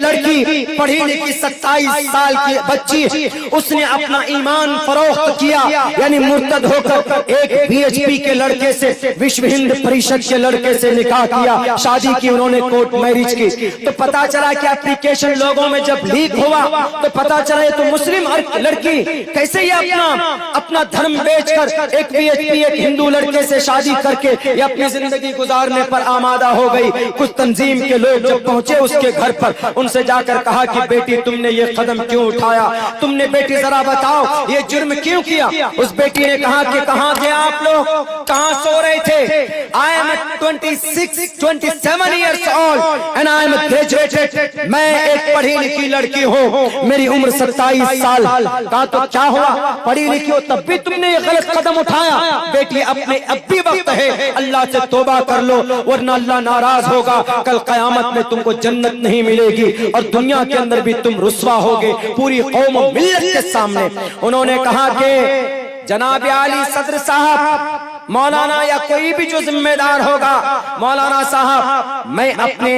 لڑکی پڑھی لکھی 27 سال کی بچی، اس نے اپنا ایمان فروخت کیا، یعنی مرتد ہو کر ایک BHP کے لڑکے سے، وشو ہند پریشد کے لڑکے سے نکاح کیا، شادی کی انہوں نے کورٹ میرج کی۔ تو پتا چلا کہ اپلیکیشن لوگوں میں جب لیک ہوا تو پتا چلا یہ تو مسلم لڑکی کیسے یہ اپنا دھرم بیچ کر ایک BHP ایک ہندو لڑکے سے شادی کر کے یہ اپنی زندگی گزارنے پر آمادہ ہو گئی۔ کچھ تنظیم کے لوگ جب پہنچے اس کے گھر پر، ان سے جا کر کہا کہ بیٹی تم نے یہ قدم کیوں اٹھایا، تم نے بیٹی ذرا بتاؤ یہ جرم کیوں کیا؟ اس بیٹی نے کہا کہ کہاں تھے آپ لوگ، کہاں سو رہے تھے؟ I am 27 years old and I am graduated، میں ایک پڑھی لکھی لڑکی ہوں، میری عمر 27 سال۔ کہا تو کیا ہوا، پڑھی لکھی ہو تب بھی تم نے یہ غلط قدم اٹھایا؟ بیٹی اپنے اب بھی وقت ہے، اللہ سے توبہ کر لو ورنہ اللہ ناراض ہوگا، کل قیامت میں تم کو جنت نہیں ملے گی اور دنیا کے اندر بھی تم رسوا ہوگے پوری قوم و ملت کے سامنے۔ انہوں نے کہا کہ جناب عالی صدر صاحب، مولانا یا کوئی بھی جو ذمہ دار ہوگا، مولانا صاحب میں اپنے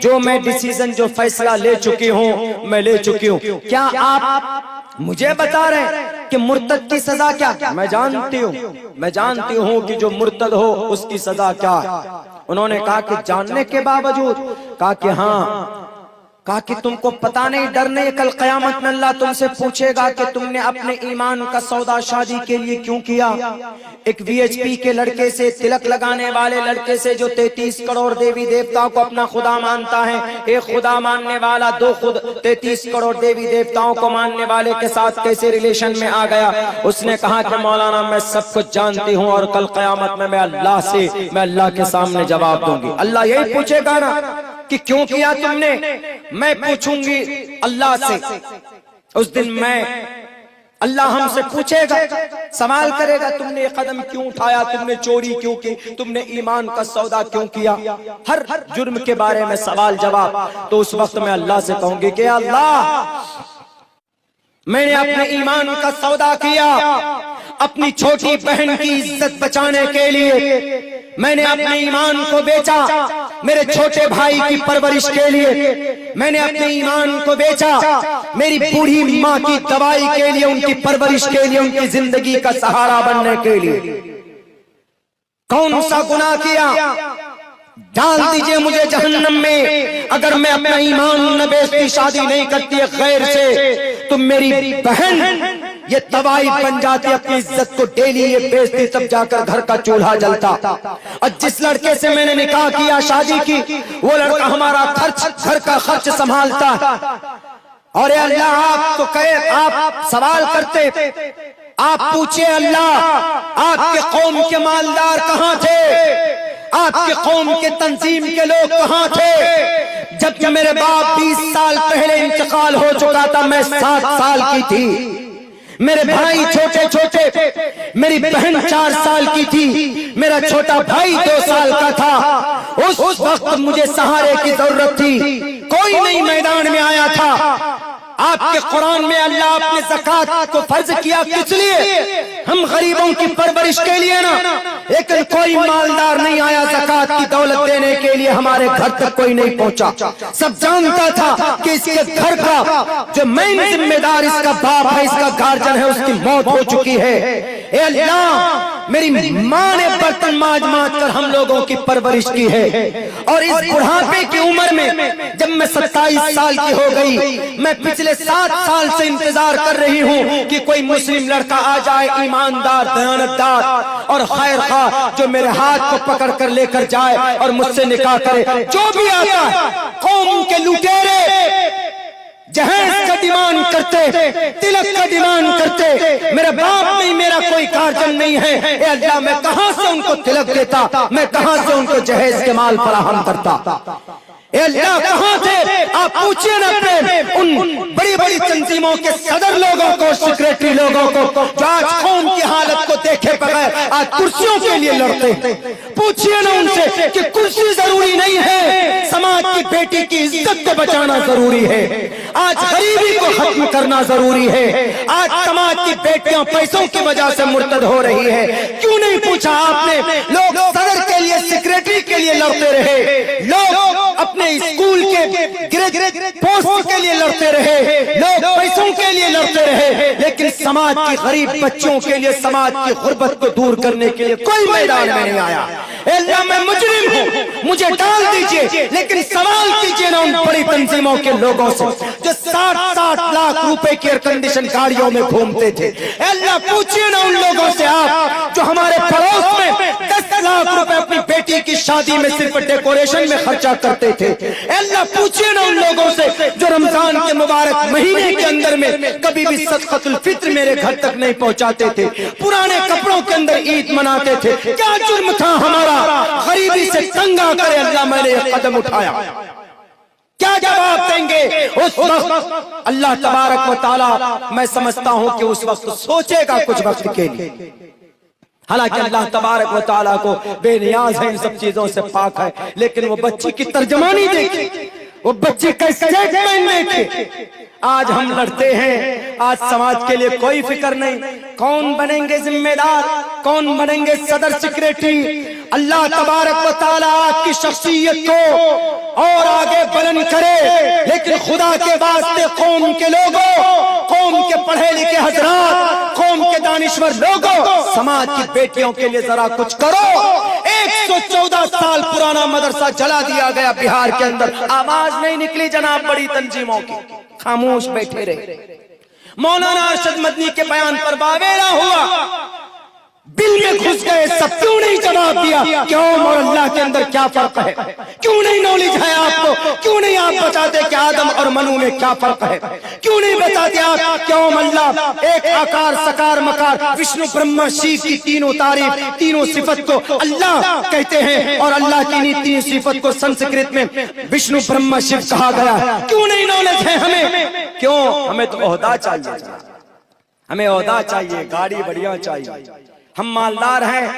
جو میں ڈیسیزن جو فیصلہ لے چکی ہوں میں لے چکی ہوں، کیا آپ مجھے بتا رہے ہیں کہ مرتد کی سزا کیا؟ میں جانتی ہوں کہ جو مرتد ہو اس کی سزا کیا ہے۔ انہوں نے کہا کہ جاننے کے باوجود، کہا کہ ہاں، کہا کہ تم کو پتا نہیں، ڈر نہیں کل قیامت میں اللہ تم سے پوچھے گا کہ تم نے اپنے ایمان کا سودا شادی کے لیے کیوں کیا؟ ایک BHP کے لڑکے سے، تلک لگانے والے لڑکے سے جو 33 کروڑ دیوی دیوتاؤں کو اپنا خدا مانتا ہے، ایک خدا ماننے والا 33 کروڑ دیوی دیوتاؤں کو ماننے والے کے ساتھ کیسے ریلیشن میں آ گیا؟ اس نے کہا کہ مولانا میں سب کچھ جانتی ہوں اور کل قیامت میں میں اللہ کے سامنے جواب دوں گی۔ اللہ یہی پوچھے گا نا کہ کیوں کیا تم نے؟ میں پوچھوں گی اللہ سے، اس دن میں اللہ ہم سے پوچھے گا، سوال کرے گا تم نے یہ قدم کیوں اٹھایا، تم نے چوری کیوں کی، تم نے ایمان کا سودا کیوں کیا؟ ہر جرم کے بارے میں سوال جواب۔ تو اس وقت میں اللہ سے کہوں گی کہ اللہ میں نے اپنے ایمان کا سودا کیا، اپنی چھوٹی بہن کی عزت بچانے کے لیے میں نے اپنے ایمان کو بیچا، میرے چھوٹے بھائی کی پرورش کے لیے میں نے اپنے ایمان کو بیچا، میری بوڑھی ماں کی دوائی کے لیے، ان کی پرورش کے لیے، ان کی زندگی کا سہارا بننے کے لیے کون سا گناہ کیا؟ ڈال دیجئے مجھے جہنم میں اگر میں اپنا ایمان نہ بیچتی، شادی نہیں کرتی غیر سے، تو میری بہن یہ دوائی بن جاتی، اپنی عزت کو ڈیلی یہ بیچتی، تب جا کر گھر کا چولہا جلتا۔ اور جس لڑکے سے میں نے نکاح کیا، شادی کی، وہ لڑکا ہمارا گھر کا خرچ سنبھالتا۔ اور اے اللہ آپ تو کہے، آپ سوال کرتے، آپ پوچھے اللہ آپ کے قوم کے مالدار کہاں تھے، آپ کے قوم کے تنظیم کے لوگ کہاں تھے جب کہ میرے باپ 20 سال پہلے انتقال ہو چکا تھا، میں 7 سال کی تھی، میرے بھائی چھوٹے چھوٹے، میری بہن 4 سال کی تھی، میرا چھوٹا بھائی 2 سال کا تھا۔ اس وقت مجھے سہارے کی ضرورت تھی، کوئی نہیں میدان میں آیا تھا۔ آپ کے قرآن میں اللہ اپنے زکوٰۃ کو فرض کیا کس لیے؟ ہم غریبوں کی پرورش کے لیے نا، لیکن کوئی مالدار نہیں آیا زکوٰۃ کی دولت دینے کے لیے، ہمارے گھر تک کوئی نہیں پہنچا۔ سب جانتا تھا کہ اس کے گھر کا جو مین ذمہ دار اس کا باپ ہے، اس کا گارجن ہے، اس کی موت ہو چکی ہے۔ اے اللہ میری ماں نے برتن مانج مانج کر ہم لوگوں کی پرورش کی ہے، اور اس بڑھاپے کی عمر میں جب میں 27 سال کی ہو گئی، میں پچھلے 7 سال سے انتظار کر رہی ہوں کہ کوئی مسلم لڑکا آ جائے، ایماندار، دیانتدار اور خیر خواہ، جو میرے ہاتھ کو پکڑ کر لے کر جائے اور مجھ سے نکاح کرے۔ جو بھی آتا ہے قوم کے لٹیرے جہیز کا ڈیمانڈ کرتے، تلک کا ڈیمانڈ کرتے، میرا باپ نہیں، میرا کوئی گارجن نہیں ہے، اے اللہ میں کہاں سے ان کو تلک دیتا، میں کہاں سے ان کو جہیز کے مال فراہم کرتا؟ اے اللہ کہاں تھے آپ؟ پوچھئے نا اپنے ان بڑی بڑی تنظیموں کے صدر لوگوں کو، سیکریٹری لوگوں کو، جو آج قوم کی حالت کو دیکھے بغیر آج کرسیوں کے لیے لڑتے۔ پوچھئے نا ان سے کہ کرسی ضروری نہیں ہے، سماج کی بیٹی کی عزت کو بچانا ضروری ہے، آج غریبی کو ختم کرنا ضروری ہے، آج سماج کی بیٹیاں پیسوں کی وجہ سے مرتد ہو رہی ہے۔ کیوں نہیں پوچھا آپ نے؟ لوگ صدر کے لیے، سیکریٹری نوکری کے لیے لڑتے رہے، لوگ اپنے اسکول کے گریجویٹ پوسٹ کے لیے لڑتے رہے، لوگ پیسوں کے لیے لڑتے رہے، لیکن سماج کی غریب بچوں کے لیے، سماج کی غربت کو دور کرنے کے لیے کوئی میدان میں نہیں آیا۔ اے اللہ میں مجرم ہوں، مجھے ڈال دیجئے، لیکن سوال کیجئے نا ان بڑی تنظیموں کے لوگوں سے جو 60 لاکھ روپے کی ایئر کنڈیشن گاڑیوں میں گھومتے تھے۔ اے اللہ پوچھئے نا ان لوگوں سے آپ جو ہمارے پڑوس میں 10 لاکھ روپے اپنی بیٹی کی شادی میں صرف ڈیکوریشن میں خرچہ کرتے تھے۔ اے اللہ پوچھئے نا ان لوگوں سے جو رمضان کے مبارک مہینے کے اندر میں کبھی بھی صدقۃ الفطر میرے گھر تک نہیں پہنچاتے تھے، پرانے کپڑوں کے اندر عید مناتے تھے۔ کیا جرم تھا ہمارا غریبی سے تنگ آ کر اللہ میں نے یہ قدم اٹھایا؟ کیا جواب دیں گے اس وقت؟ اللہ تبارک و تعالی میں سمجھتا ہوں کہ اس وقت سوچے گا کچھ وقت کے لیے، حالانکہ اللہ تبارک و تعالی کو بے نیاز ہے، ان سب چیزوں سے پاک ہے، لیکن وہ بچی کی ترجمانی دیکھیں، وہ بچی کا اسٹیٹمنٹ دیکھیں۔ آج ہم لڑتے ہیں، آج سماج کے لیے کوئی فکر نہیں، کون بنیں گے ذمہ دار، کون بنیں گے صدر سیکریٹری۔ اللہ تبارک و تعالی آپ کی شخصیت کو اور آگے بلند کرے، لیکن خدا کے واسطے قوم کے لوگوں، قوم کے پڑھے لکھے حضرات، قوم کے دانشور لوگوں، سماج کی بیٹیوں کے لیے ذرا کچھ کرو۔ 114 سال پرانا مدرسہ جلا دیا گیا بہار کے اندر، آواز نہیں نکلی جناب بڑی تنظیموں کی، خاموش بیٹھے رہے۔ مولانا ارشد مدنی کے بیان پر واویلا ہوا، بل میں گھس گئے، سب کیوں نہیں جواب دیا؟ کیوں اور اللہ کے اندر کیا فرق ہے؟ کیوں نہیں نالج ہے آپ کو؟ کیوں نہیں آپ بتاتے کہ آدم اور منو میں کیا فرق ہے؟ کیوں نہیں بتاتے آپ کیوں اللہ ایک آکار سکار مکار وشنو برہما شیو کی تینوں تعریف، تینوں صفت کو اللہ کہتے ہیں، اور اللہ کی تین صفت کو سنسکرت میں وشنو برہما شیو کہا گیا؟ کیوں نہیں نالج ہے ہمیں؟ کیوں؟ ہمیں تو عہدہ چاہیے، ہمیں عہدہ چاہیے، گاڑی بڑھیا چاہیے، ہم مالدار ہیں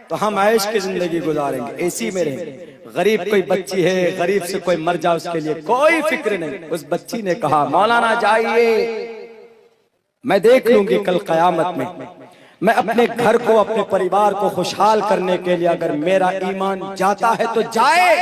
تو ہم عیش کی زندگی گزاریں گے، اے سی میں رہیں گے۔ غریب کوئی بچی ہے، غریب سے کوئی مر جائے، اس کے لیے کوئی فکر نہیں۔ اس بچی نے کہا مولانا جائیے، میں دیکھ لوں گی کل قیامت میں اپنے گھر کو، اپنے پریوار کو خوشحال کرنے کے لیے اگر میرا ایمان جاتا ہے تو جائے۔